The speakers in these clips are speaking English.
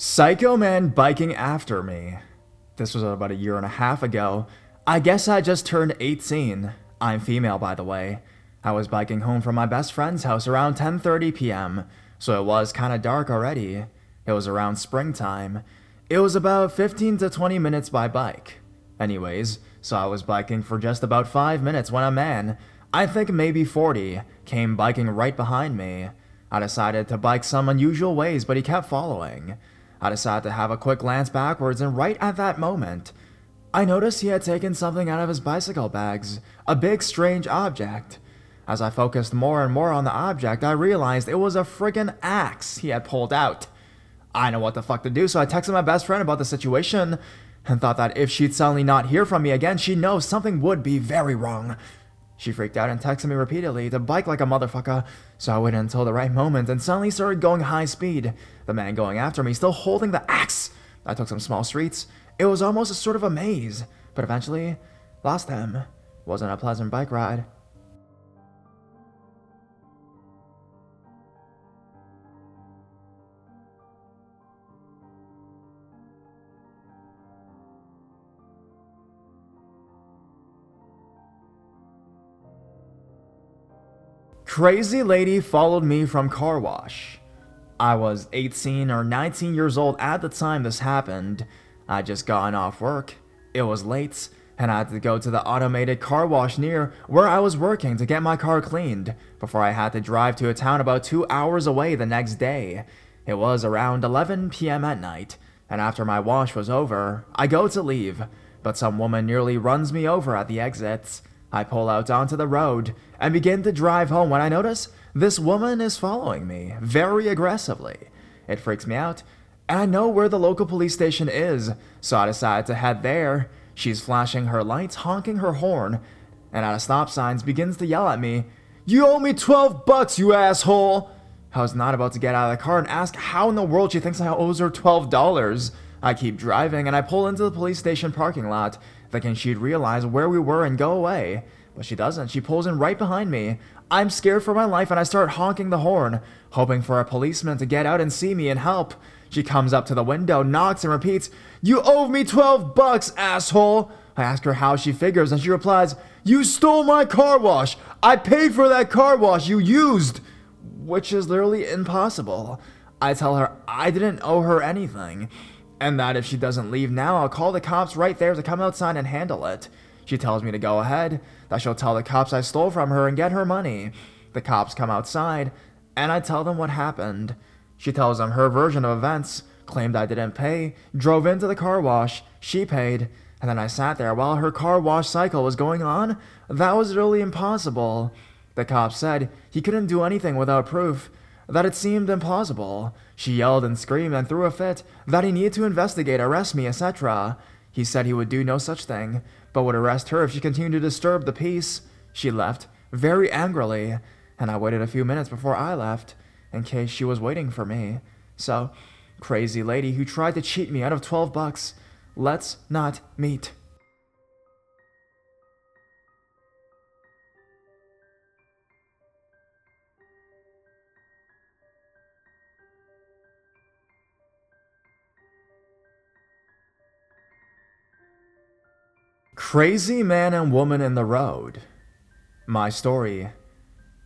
Psycho man biking after me. This was about a year and a half ago. I guess I just turned 18. I'm female, by the way. I was biking home from my best friend's house around 10:30 p.m., so it was kinda dark already. It was around springtime. It was about 15 to 20 minutes by bike. Anyways, so I was biking for just about 5 minutes when a man, I think maybe 40, came biking right behind me. I decided to bike some unusual ways, but he kept following. I decided to have a quick glance backwards, and right at that moment, I noticed he had taken something out of his bicycle bags, a big strange object. As I focused more and more on the object, I realized it was a friggin' axe he had pulled out. I know what the fuck to do, so I texted my best friend about the situation, and thought that if she'd suddenly not hear from me again, she'd know something would be very wrong. She freaked out and texted me repeatedly to bike like a motherfucker, so I waited until the right moment and suddenly started going high speed, the man going after me still holding the axe. I took some small streets. It was almost a sort of a maze, but eventually lost him. Wasn't a pleasant bike ride. Crazy lady followed me from car wash. I was 18 or 19 years old at the time this happened. I'd just gotten off work. It was late, and I had to go to the automated car wash near where I was working to get my car cleaned before I had to drive to a town about 2 hours away the next day. It was around 11 p.m. at night, and after my wash was over, I go to leave, but some woman nearly runs me over at the exit. I pull out onto the road and begin to drive home when I notice this woman is following me very aggressively. It freaks me out, and I know where the local police station is, so I decide to head there. She's flashing her lights, honking her horn, and at a stop signs begins to yell at me, "You owe me $12, you asshole!" I was not about to get out of the car and ask how in the world she thinks I owes her $12. I keep driving and I pull into the police station parking lot, thinking she'd realize where we were and go away. But she doesn't. She pulls in right behind me. I'm scared for my life and I start honking the horn, hoping for a policeman to get out and see me and help. She comes up to the window, knocks, and repeats, "You owe me $12, asshole!" I ask her how she figures, and she replies, "You stole my car wash! I paid for that car wash you used!" Which is literally impossible. I tell her I didn't owe her anything, and that if she doesn't leave now, I'll call the cops right there to come outside and handle it. She tells me to go ahead, that she'll tell the cops I stole from her and get her money. The cops come outside, and I tell them what happened. She tells them her version of events, claimed I didn't pay, drove into the car wash, she paid, and then I sat there while her car wash cycle was going on. That was really impossible. The cops said he couldn't do anything without proof, that it seemed implausible. She yelled and screamed and threw a fit, that he needed to investigate, arrest me, etc. He said he would do no such thing, but would arrest her if she continued to disturb the peace. She left, very angrily, and I waited a few minutes before I left, in case she was waiting for me. So, crazy lady who tried to cheat me out of $12. Let's not meet. Crazy man and woman in the road. My story.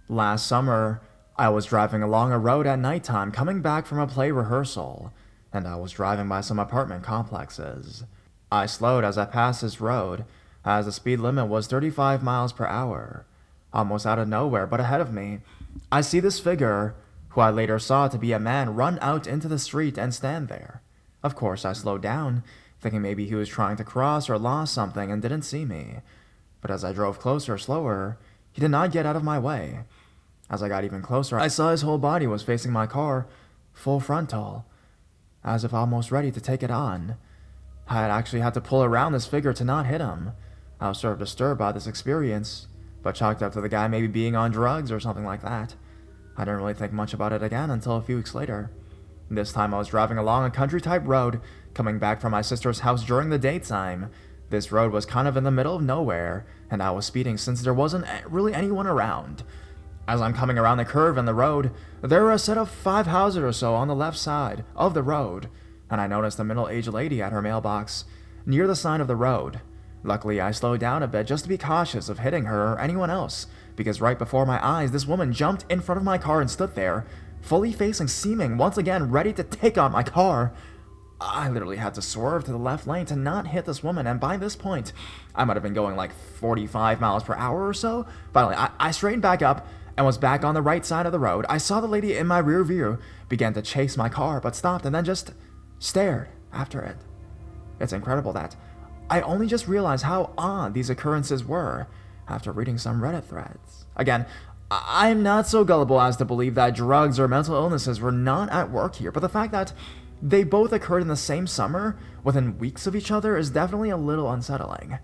Last summer, I was driving along a road at nighttime coming back from a play rehearsal, and I was driving by some apartment complexes. I slowed as I passed this road, as the speed limit was 35 miles per hour. Almost out of nowhere, but ahead of me, I see this figure, who I later saw to be a man, run out into the street and stand there. Of course, I slowed down, thinking maybe he was trying to cross or lost something and didn't see me. But as I drove closer, slower, he did not get out of my way. As I got even closer, I saw his whole body was facing my car, full frontal, as if almost ready to take it on. I had actually had to pull around this figure to not hit him. I was sort of disturbed by this experience, but chalked up to the guy maybe being on drugs or something like that. I didn't really think much about it again until a few weeks later. This time I was driving along a country-type road, coming back from my sister's house during the daytime. This road was kind of in the middle of nowhere, and I was speeding since there wasn't really anyone around. As I'm coming around the curve in the road, there were a set of 5 houses or so on the left side of the road. and I noticed a middle-aged lady at her mailbox near the side of the road. Luckily, I slowed down a bit just to be cautious of hitting her or anyone else, because right before my eyes, this woman jumped in front of my car and stood there, fully facing, seeming once again ready to take on my car. I literally had to swerve to the left lane to not hit this woman, and by this point, I might have been going like 45 miles per hour or so. Finally, I straightened back up and was back on the right side of the road. I saw the lady in my rear view began to chase my car, but stopped and then just stared after it. It's incredible that I only just realized how odd these occurrences were after reading some Reddit threads. Again, I'm not so gullible as to believe that drugs or mental illnesses were not at work here, but the fact that they both occurred in the same summer, within weeks of each other, is definitely a little unsettling.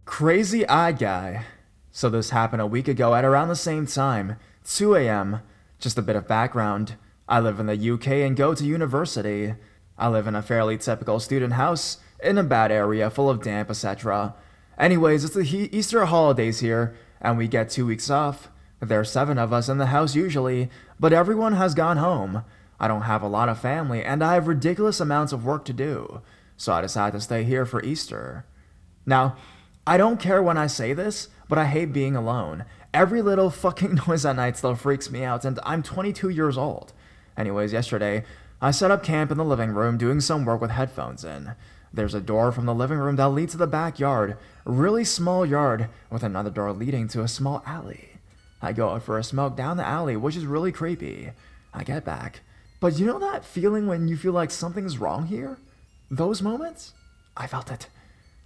Crazy Eye Guy. So this happened a week ago at around the same time, 2 a.m. Just a bit of background. I live in the UK and go to university. I live in a fairly typical student house, in a bad area full of damp, etc. Anyways, it's the Easter holidays here, and we get 2 weeks off. There's 7 of us in the house usually, but everyone has gone home. I don't have a lot of family, and I have ridiculous amounts of work to do, so I decided to stay here for Easter. Now, I don't care when I say this, but I hate being alone. Every little fucking noise at night still freaks me out, and I'm 22 years old. Anyways, yesterday, I set up camp in the living room doing some work with headphones in. There's a door from the living room that leads to the backyard, a really small yard with another door leading to a small alley. I go out for a smoke down the alley, which is really creepy. I get back. But you know that feeling when you feel like something's wrong here? Those moments? I felt it.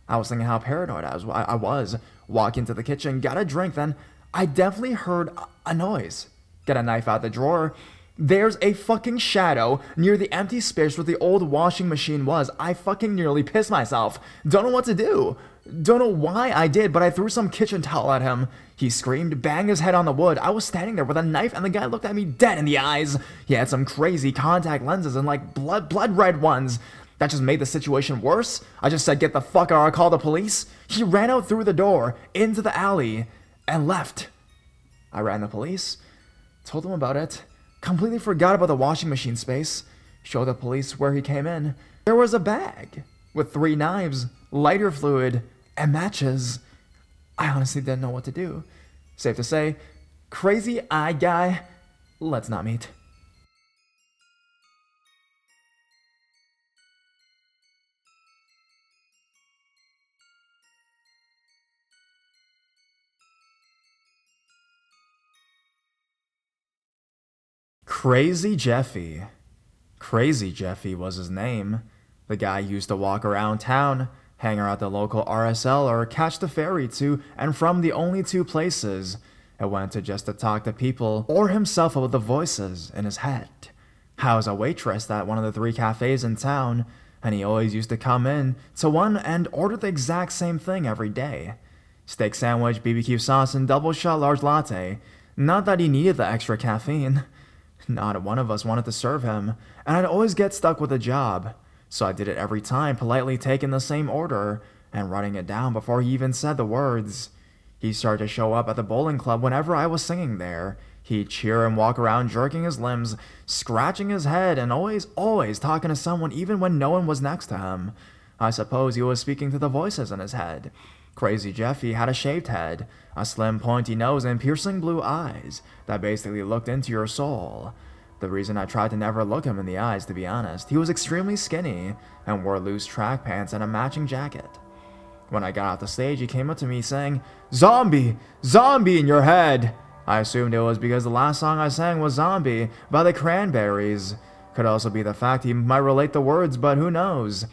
I was thinking how paranoid I was. Walk into the kitchen, got a drink, then I definitely heard a noise. Get a knife out the drawer. There's a fucking shadow near the empty space where the old washing machine was. I fucking nearly pissed myself. Don't know what to do. Don't know why I did, but I threw some kitchen towel at him. He screamed, banged his head on the wood. I was standing there with a knife, and the guy looked at me dead in the eyes. He had some crazy contact lenses and like blood red ones. That just made the situation worse. I just said, get the fuck out, I'll call the police. He ran out through the door, into the alley, and left. I rang the police, told them about it, completely forgot about the washing machine space, showed the police where he came in. There was a bag with 3 knives, lighter fluid, and matches. I honestly didn't know what to do. Safe to say, Crazy Eye Guy, let's not meet. Crazy Jeffy. Crazy Jeffy was his name. The guy used to walk around town, hang out at the local RSL, or catch the ferry to and from the only 2 places it went to just to talk to people or himself about the voices in his head. I was a waitress at one of the 3 cafes in town, and he always used to come in to one and order the exact same thing every day. Steak sandwich, BBQ sauce, and double shot large latte. Not that he needed the extra caffeine. Not one of us wanted to serve him, and I'd always get stuck with a job, so I did it every time, politely taking the same order and writing it down before he even said the words. He started to show up at the bowling club whenever I was singing there. He'd cheer and walk around jerking his limbs, scratching his head, and always talking to someone even when no one was next to him. I suppose he was speaking to the voices in his head. Crazy Jeffy had a shaved head, a slim pointy nose, and piercing blue eyes that basically looked into your soul. The reason I tried to never look him in the eyes, to be honest, he was extremely skinny and wore loose track pants and a matching jacket. When I got off the stage, he came up to me saying, "Zombie! Zombie in your head!" I assumed it was because the last song I sang was Zombie by the Cranberries. Could also be the fact he might relate the words, but who knows.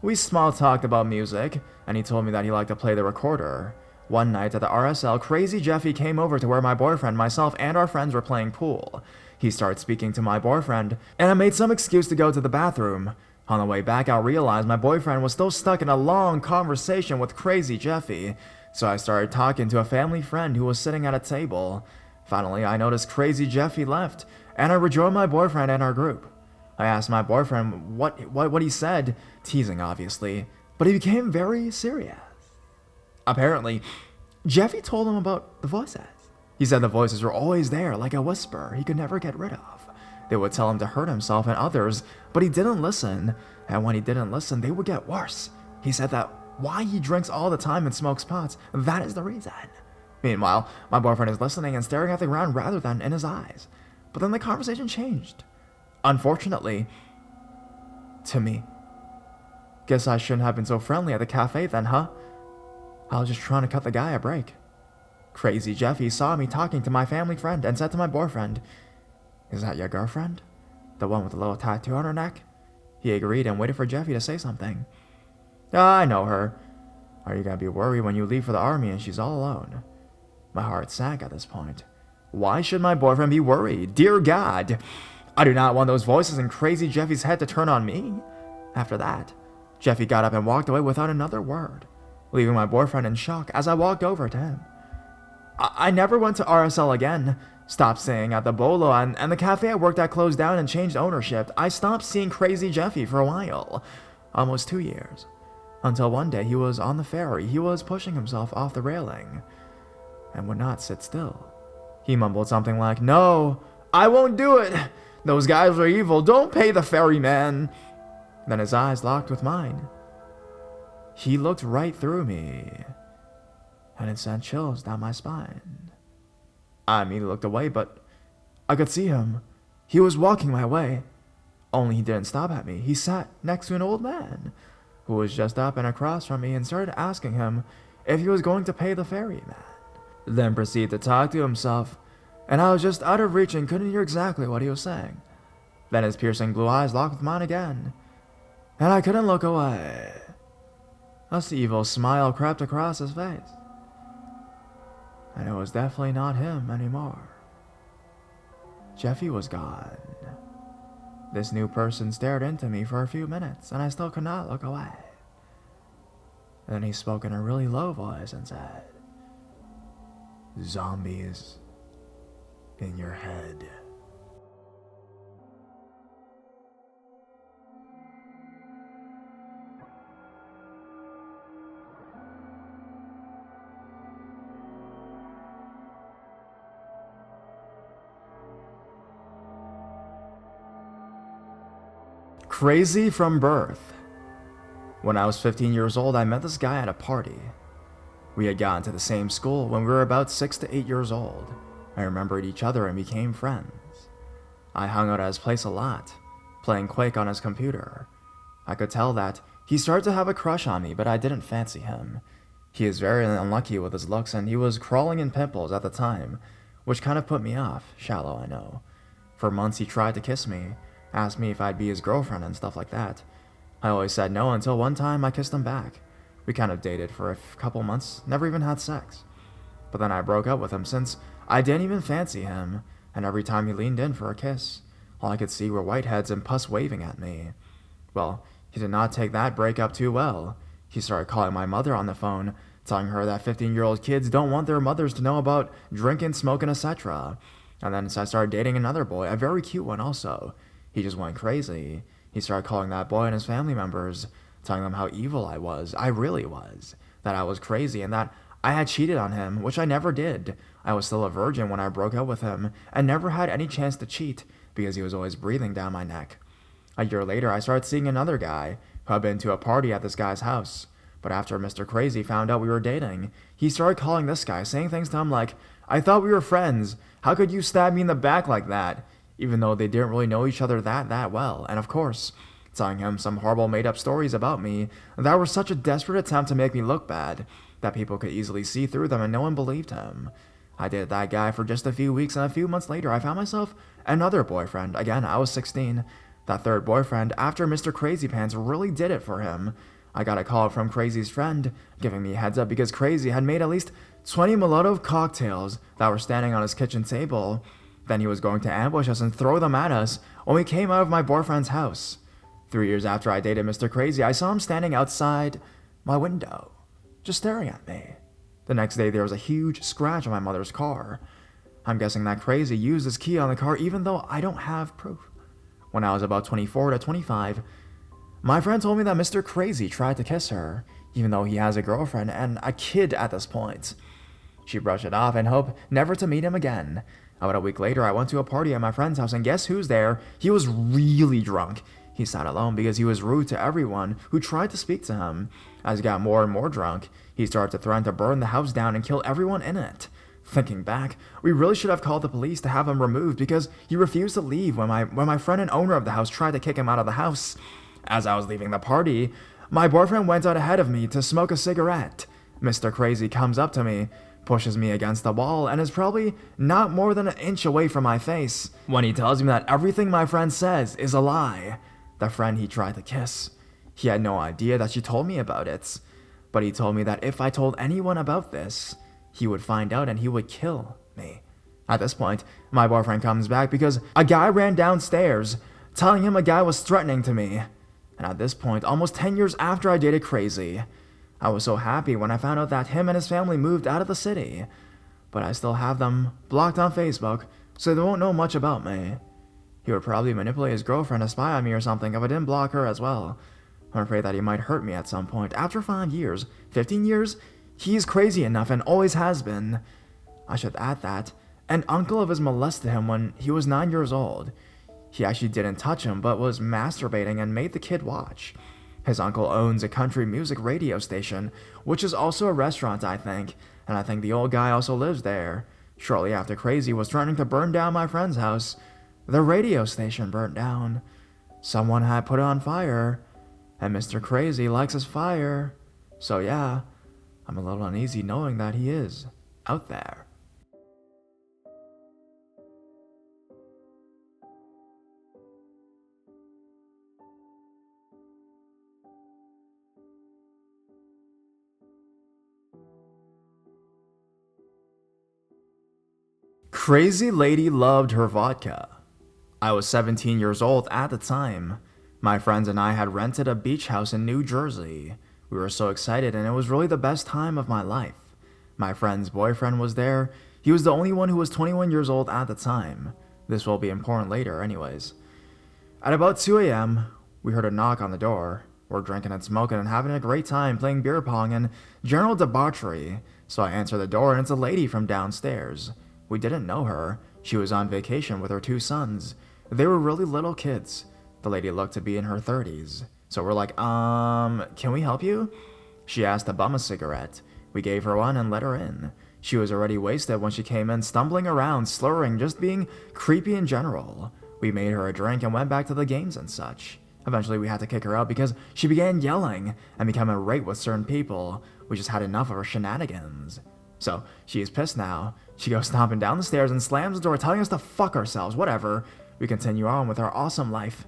We small talked about music, and he told me that he liked to play the recorder. One night at the RSL, Crazy Jeffy came over to where my boyfriend, myself, and our friends were playing pool. He started speaking to my boyfriend, and I made some excuse to go to the bathroom. On the way back, I realized my boyfriend was still stuck in a long conversation with Crazy Jeffy, so I started talking to a family friend who was sitting at a table. Finally, I noticed Crazy Jeffy left, and I rejoined my boyfriend and our group. I asked my boyfriend what he said, teasing obviously, but he became very serious. Apparently, Jeffy told him about the voices. He said the voices were always there, like a whisper he could never get rid of. They would tell him to hurt himself and others, but he didn't listen, and when he didn't listen, they would get worse. He said that why he drinks all the time and smokes pots, that is the reason. Meanwhile, my boyfriend is listening and staring at the ground rather than in his eyes. But then the conversation changed. Unfortunately, to me. Guess I shouldn't have been so friendly at the cafe then, huh? I was just trying to cut the guy a break. Crazy Jeffy saw me talking to my family friend and said to my boyfriend, "Is that your girlfriend? The one with the little tattoo on her neck?" He agreed and waited for Jeffy to say something. "I know her. Are you gonna be worried when you leave for the army and she's all alone?" My heart sank at this point. Why should my boyfriend be worried? Dear God, I do not want those voices in Crazy Jeffy's head to turn on me. After that, Jeffy got up and walked away without another word, leaving my boyfriend in shock as I walked over to him. I never went to RSL again, stopped staying at the Bolo, and the cafe I worked at closed down and changed ownership. I stopped seeing Crazy Jeffy for a while, almost 2 years, until one day he was on the ferry. He was pushing himself off the railing and would not sit still. He mumbled something like, "No, I won't do it. Those guys are evil. Don't pay the ferryman." Then his eyes locked with mine. He looked right through me, and it sent chills down my spine. I immediately looked away, but I could see him. He was walking my way. Only he didn't stop at me. He sat next to an old man who was just up and across from me and started asking him if he was going to pay the ferryman. Then proceeded to talk to himself, and I was just out of reach and couldn't hear exactly what he was saying. Then his piercing blue eyes locked with mine again, and I couldn't look away. A evil smile crept across his face, and it was definitely not him anymore. Jeffy was gone. This new person stared into me for a few minutes, and I still could not look away. Then he spoke in a really low voice and said, "Zombies in your head." Crazy from birth. When I was 15 years old, I met this guy at a party. We had gotten to the same school when we were about 6 to 8 years old. I remembered each other and became friends. I hung out at his place a lot, playing Quake on his computer. I could tell that he started to have a crush on me, but I didn't fancy him. He is very unlucky with his looks, and he was crawling in pimples at the time, which kind of put me off. Shallow, I know. For months he tried to kiss me, asked me if I'd be his girlfriend and stuff like that. I always said no until one time I kissed him back. We kind of dated for a couple months, never even had sex. But then I broke up with him since I didn't even fancy him, and every time he leaned in for a kiss, all I could see were whiteheads and pus waving at me. Well, he did not take that breakup too well. He started calling my mother on the phone, telling her that 15-year-old kids don't want their mothers to know about drinking, smoking, etc. And then I started dating another boy, a very cute one also. He just went crazy. He started calling that boy and his family members, telling them how evil I was. I really was. That I was crazy and that I had cheated on him, which I never did. I was still a virgin when I broke up with him and never had any chance to cheat because he was always breathing down my neck. A year later, I started seeing another guy who had been to a party at this guy's house. But after Mr. Crazy found out we were dating, he started calling this guy, saying things to him like, "I thought we were friends. How could you stab me in the back like that?" Even though they didn't really know each other that well. And of course, telling him some horrible made-up stories about me that were such a desperate attempt to make me look bad that people could easily see through them and no one believed him. I dated that guy for just a few weeks, and a few months later I found myself another boyfriend. Again, I was 16. That third boyfriend, after Mr. Crazy Pants really did it for him. I got a call from Crazy's friend, giving me a heads up because Crazy had made at least 20 Molotov cocktails that were standing on his kitchen table. Then he was going to ambush us and throw them at us when we came out of my boyfriend's house. 3 years after I dated Mr. Crazy, I saw him standing outside my window, just staring at me. The next day, there was a huge scratch on my mother's car. I'm guessing that Crazy used his key on the car even though I don't have proof. when I was about 24 to 25. My friend told me that Mr. Crazy tried to kiss her, even though he has a girlfriend and a kid at this point. She brushed it off and hoped never to meet him again. About a week later, I went to a party at my friend's house, and guess who's there? He was really drunk. He sat alone because he was rude to everyone who tried to speak to him. As he got more and more drunk, he started to threaten to burn the house down and kill everyone in it. Thinking back, we really should have called the police to have him removed because he refused to leave when my friend and owner of the house tried to kick him out of the house. As I was leaving the party, my boyfriend went out ahead of me to smoke a cigarette. Mr. Crazy comes up to me, pushes me against the wall, and is probably not more than an inch away from my face when he tells me that everything my friend says is a lie. The friend he tried to kiss. He had no idea that she told me about it, but he told me that if I told anyone about this, he would find out and he would kill me. At this point, my boyfriend comes back because a guy ran downstairs, telling him a guy was threatening to me. And at this point, almost 10 years after I dated Crazy, I was so happy when I found out that him and his family moved out of the city. But I still have them blocked on Facebook, so they won't know much about me. He would probably manipulate his girlfriend to spy on me or something if I didn't block her as well. I'm afraid that he might hurt me at some point. After 5 years, 15 years, he's crazy enough and always has been. I should add that an uncle of his molested him when he was 9 years old. He actually didn't touch him, but was masturbating and made the kid watch. His uncle owns a country music radio station, which is also a restaurant, I think, and I think the old guy also lives there. Shortly after Crazy was threatening to burn down my friend's house, the radio station burnt down. Someone had put it on fire, and Mr. Crazy likes his fire. So yeah, I'm a little uneasy knowing that he is out there. Crazy lady loved her vodka. I was 17 years old at the time. My friends and I had rented a beach house in New Jersey. We were so excited and it was really the best time of my life. My friend's boyfriend was there. He was the only one who was 21 years old at the time. This will be important later anyways. At about 2 a.m., we heard a knock on the door. We're drinking and smoking and having a great time playing beer pong and general debauchery. So I answer the door and it's a lady from downstairs. We didn't know her. She was on vacation with her 2 sons. They were really little kids. The lady looked to be in her 30s. So we're like, can we help you? She asked to bum a cigarette. We gave her one and let her in. She was already wasted when she came in, stumbling around, slurring, just being creepy in general. We made her a drink and went back to the games and such. Eventually we had to kick her out because she began yelling and becoming irate with certain people. We just had enough of her shenanigans. So, she is pissed now. She goes stomping down the stairs and slams the door, telling us to fuck ourselves, whatever. We continue on with our awesome life.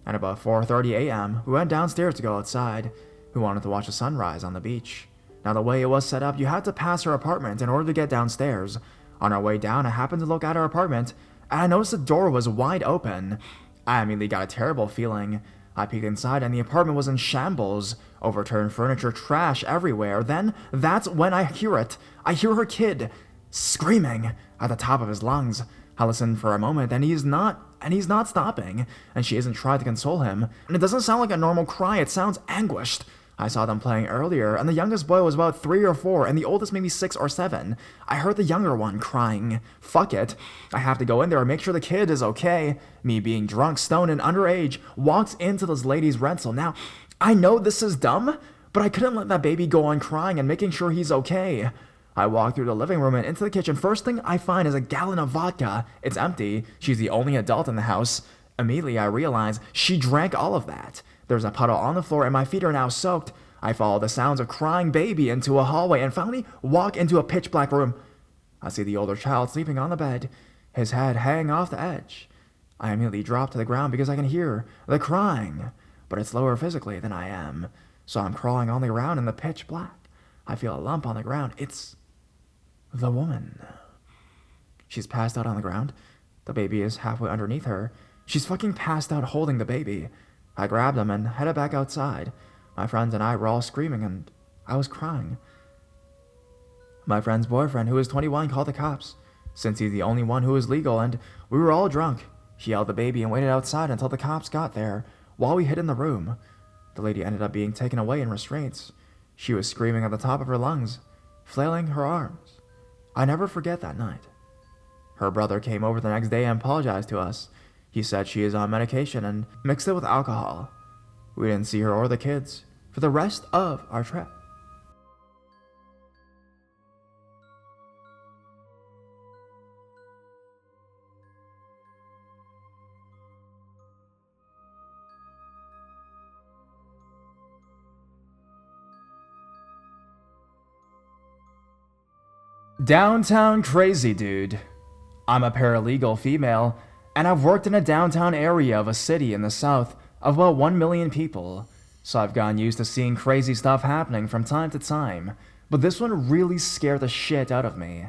At about 4:30 a.m., we went downstairs to go outside. We wanted to watch the sunrise on the beach. Now, the way it was set up, you had to pass her apartment in order to get downstairs. On our way down, I happened to look at her apartment, and I noticed the door was wide open. I immediately got a terrible feeling. I peeked inside and the apartment was in shambles. Overturned furniture, trash everywhere. Then, that's when I hear it. I hear her kid screaming at the top of his lungs. I listen for a moment and he's not stopping. And she isn't trying to console him. And it doesn't sound like a normal cry, it sounds anguished. I saw them playing earlier, and the youngest boy was about 3 or 4, and the oldest maybe 6 or 7. I heard the younger one crying. Fuck it. I have to go in there and make sure the kid is okay. Me being drunk, stoned, and underage, walked into this lady's rental. Now, I know this is dumb, but I couldn't let that baby go on crying and making sure he's okay. I walk through the living room and into the kitchen. First thing I find is a gallon of vodka. It's empty. She's the only adult in the house. Immediately, I realize she drank all of that. There's a puddle on the floor and my feet are now soaked. I follow the sounds of crying baby into a hallway and finally walk into a pitch black room. I see the older child sleeping on the bed, his head hanging off the edge. I immediately drop to the ground because I can hear the crying, but it's lower physically than I am. So I'm crawling on the ground in the pitch black. I feel a lump on the ground. It's the woman. She's passed out on the ground. The baby is halfway underneath her. She's fucking passed out holding the baby. I grabbed him and headed back outside. My friends and I were all screaming and I was crying. My friend's boyfriend, who is 21, called the cops, since he's the only one who is legal, and we were all drunk. He held the baby and waited outside until the cops got there, while we hid in the room. The lady ended up being taken away in restraints. She was screaming at the top of her lungs, flailing her arms. I never forget that night. Her brother came over the next day and apologized to us. He said she is on medication and mixed it with alcohol. We didn't see her or the kids for the rest of our trip. Downtown crazy dude. I'm a paralegal female, and I've worked in a downtown area of a city in the south of about 1 million people, so I've gotten used to seeing crazy stuff happening from time to time, but this one really scared the shit out of me.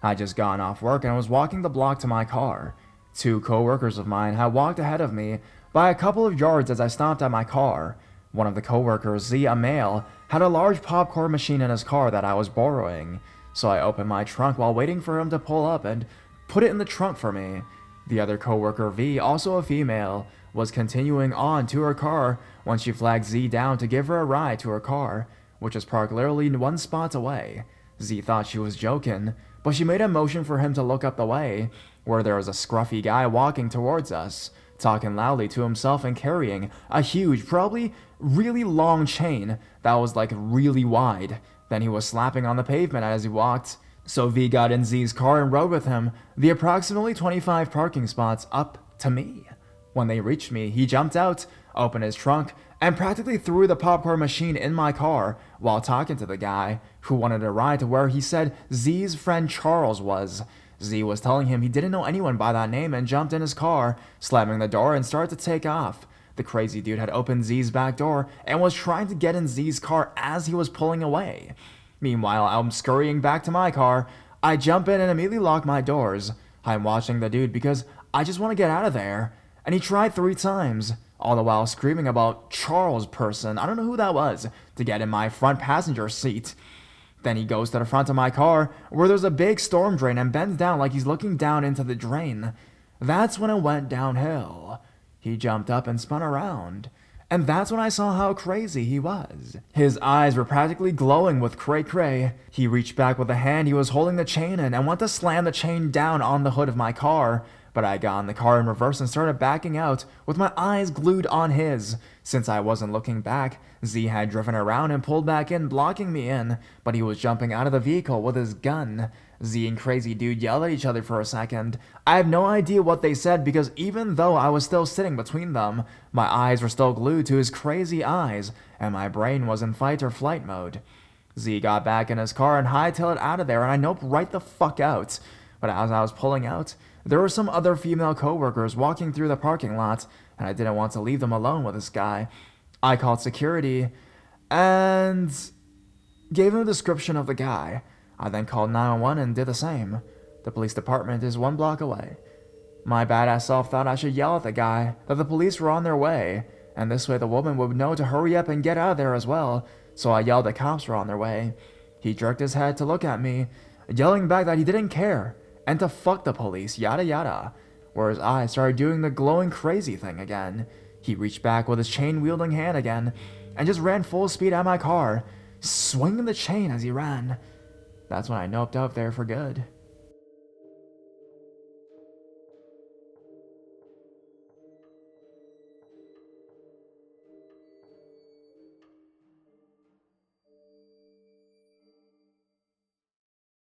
I just gotten off work and I was walking the block to my car. 2 co-workers of mine had walked ahead of me by a couple of yards as I stopped at my car. One of the co-workers, Z, a male, had a large popcorn machine in his car that I was borrowing. So I opened my trunk while waiting for him to pull up and put it in the trunk for me. The other coworker, V, also a female, was continuing on to her car when she flagged Z down to give her a ride to her car, which is parked literally 1 spot away. Z thought she was joking, but she made a motion for him to look up the way, where there was a scruffy guy walking towards us, talking loudly to himself and carrying a huge, probably really long chain that was like really wide. Then he was slapping on the pavement as he walked, so V got in Z's car and rode with him the approximately 25 parking spots up to me. When they reached me, he jumped out, opened his trunk, and practically threw the popcorn machine in my car while talking to the guy who wanted a ride to where he said Z's friend Charles was. Z was telling him he didn't know anyone by that name and jumped in his car, slamming the door and started to take off. The crazy dude had opened Z's back door and was trying to get in Z's car as he was pulling away. Meanwhile, I'm scurrying back to my car. I jump in and immediately lock my doors. I'm watching the dude because I just want to get out of there. And he tried 3 times, all the while screaming about Charles person, I don't know who that was, to get in my front passenger seat. Then he goes to the front of my car, where there's a big storm drain, and bends down like he's looking down into the drain. That's when it went downhill. He jumped up and spun around, and that's when I saw how crazy he was. His eyes were practically glowing with cray-cray. He reached back with the hand he was holding the chain in and went to slam the chain down on the hood of my car, but I got in the car in reverse and started backing out with my eyes glued on his. Since I wasn't looking back, Z had driven around and pulled back in, blocking me in, but he was jumping out of the vehicle with his gun. Z and Crazy Dude yelled at each other for a second. I have no idea what they said because even though I was still sitting between them, my eyes were still glued to his crazy eyes, and my brain was in fight or flight mode. Z got back in his car and hightailed it out of there, and I noped right the fuck out. But as I was pulling out, there were some other female co-workers walking through the parking lot, and I didn't want to leave them alone with this guy. I called security and gave him a description of the guy. I then called 911 and did the same. The police department is 1 block away. My badass self thought I should yell at the guy that the police were on their way, and this way the woman would know to hurry up and get out of there as well, so I yelled that cops were on their way. He jerked his head to look at me, yelling back that he didn't care, and to fuck the police, yada yada, where his eyes started doing the glowing crazy thing again. He reached back with his chain-wielding hand again, and just ran full speed at my car, swinging the chain as he ran. That's when I noped out there for good.